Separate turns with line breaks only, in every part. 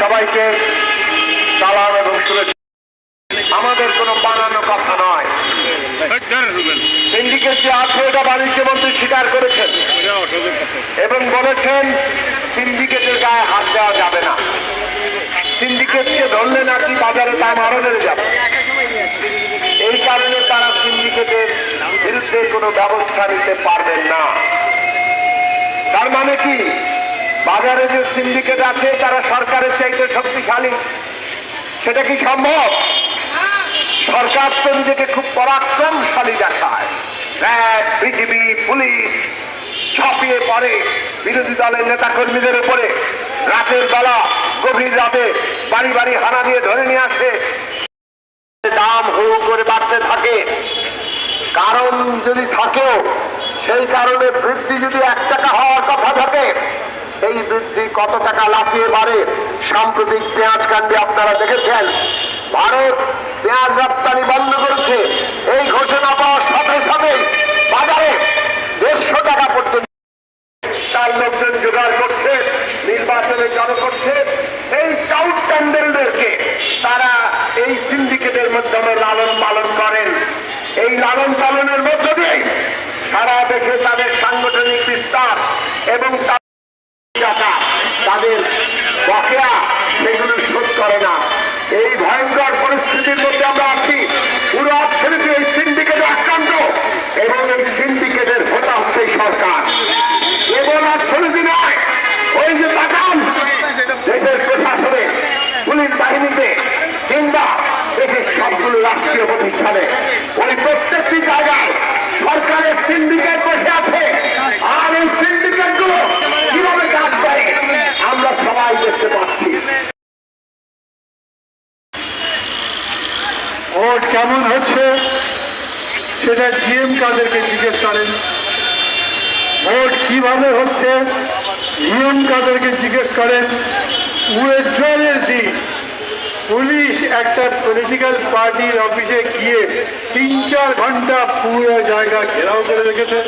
সবাইকে সালাম এবং শুভেচ্ছা। আমাদের কোনো বানানো কথা নয়। সিন্ডিকেট যে আছে এটা বাণিজ্য মন্ত্রী স্বীকার করেছেন এবং বলেছেন সিন্ডিকেটের গায়ে হাত দেওয়া যাবে না। সিন্ডিকেটকে ধরলে নাকি বাজারে দাম আরো বেড়ে যাবে। এই কারণে তারা সিন্ডিকেটের বিরুদ্ধে কোনো ব্যবস্থা নিতে পারবেন না। তার মানে কি বাজারে যে সিন্ডিকেট আছে তারা সরকারের চাইতে শক্তিশালী? সেটা কি সম্ভব? সরকার তো নিজেকে খুব পরাক্রমশালী দেখায়। র্যাব, বিজিবি, পুলিশ ঝাঁপিয়ে পড়ে বিরোধী দলের নেতাকর্মীদের উপরে। রাতের বেলা গভীর রাতে বাড়ি বাড়ি হানা দিয়ে ধরে নিয়ে আসে। দাম হু করে বাড়তে থাকে। কারণ যদি থাকেও সেই কারণে বৃদ্ধি যদি 1 টাকা হওয়ার কথা থাকে সেই বৃদ্ধি কত টাকা লাফিয়ে বাড়ে। সাম্প্রতিক পেঁয়াজ কাণ্ডে আপনারা দেখেছেন ভারত পেঁয়াজ রপ্তানি বন্ধ করেছে। এই ঘোষণা পাওয়ার সাথে সাথে বাজারে 150 টাকা পর্যন্ত তার লোকজন জোগাড় করছে, নির্বাচনে জড়ো করছে। এই চাউট ক্যান্ডেলদেরকে তারা এই সিন্ডিকেটের মাধ্যমে লালন পালন করেন। এই লালন পালনের মধ্য দিয়ে সারা দেশে তাদের সাংগঠনিক বিস্তার এবং তাদের বকেয়া সেগুলো শোধ করে না। এই ভয়ঙ্কর পরিস্থিতির মধ্যে আমরা আছি। পুরো অর্থনীতি এই সিন্ডিকেটে আক্রান্ত এবং এই সিন্ডিকেটের হোতা হচ্ছে সরকার। কেবল অর্থনীতি নয়, ওই যে তাকান দেশের প্রশাসনে, পুলিশ বাহিনীতে কিংবা দেশের সবগুলো রাষ্ট্রীয় প্রতিষ্ঠানে ওই প্রত্যেকটি জায়গায় সরকারের সিন্ডিকেট বসে আছে। আর এই সিন্ডিকেট গুলো কিভাবে কাজ করে আমরা সবাই দেখতে পাচ্ছি।
ভোট কেমন হচ্ছে সেটা জিএম কাদেরকে জিজ্ঞেস করেন। ভোট কিভাবে হচ্ছে জিএম কাদেরকে জিজ্ঞেস করেন। উইথড্রলের দিন পুলিশ একটা পলিটিক্যাল পার্টির অফিসে গিয়ে 3-4 ঘন্টা পুরো জায়গা ঘেরাও করে রেখেছে।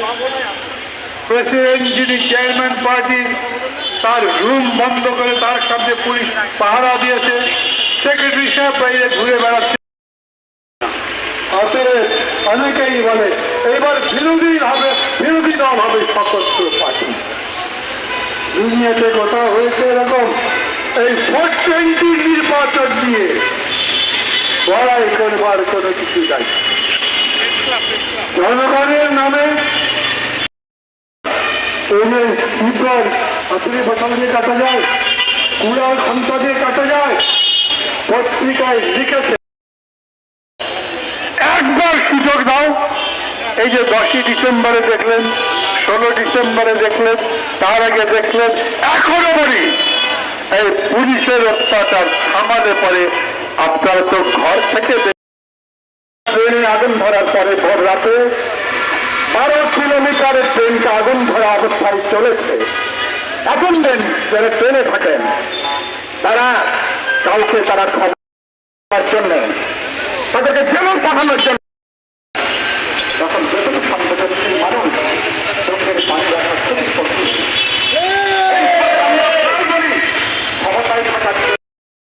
প্রেসিডেন্ট যিনি চেয়ারম্যান পার্টি তার রুম বন্ধ করে তার সামনে পুলিশ পাহারা দিয়েছে। সেক্রেটারি সাহেব বাইরে ঘুরে বেড়াচ্ছে। অতএব অনেকেই বলে এবার বিরোধী দল হবে স্বতন্ত্র পার্টি। দুনিয়াতে কথা হয়েছে এরকম। এই 420 নির্বাচন নিয়ে লড়াই করবার কোনো কিছু নাই। জনগণের নামে শিকড় হাতুড়ি বসাল দিয়ে কাটা যায়, কুড়াল ক্ষমতা দিয়ে কাটা যায়। পত্রিকায় লিখেছে একবার সুযোগ দাও। এই যে 10ই ডিসেম্বরে দেখলেন, 16 ডিসেম্বরে দেখলেন, তার আগে দেখলেন, এখনো বলি এই পুলিশের অত্যাচার থামালে পরে আপনারা তো ঘর থেকে ট্রেনে আগুন ধরার পরে ভোর রাতে 12 কিলোমিটারের ট্রেনটা আগুন ধরা অবস্থায় চলেছে। এখন দেন যারা ট্রেনে থাকেন তারা কাউকে তারা খবর জন্য তাদেরকে জেলে পাঠানোর জন্য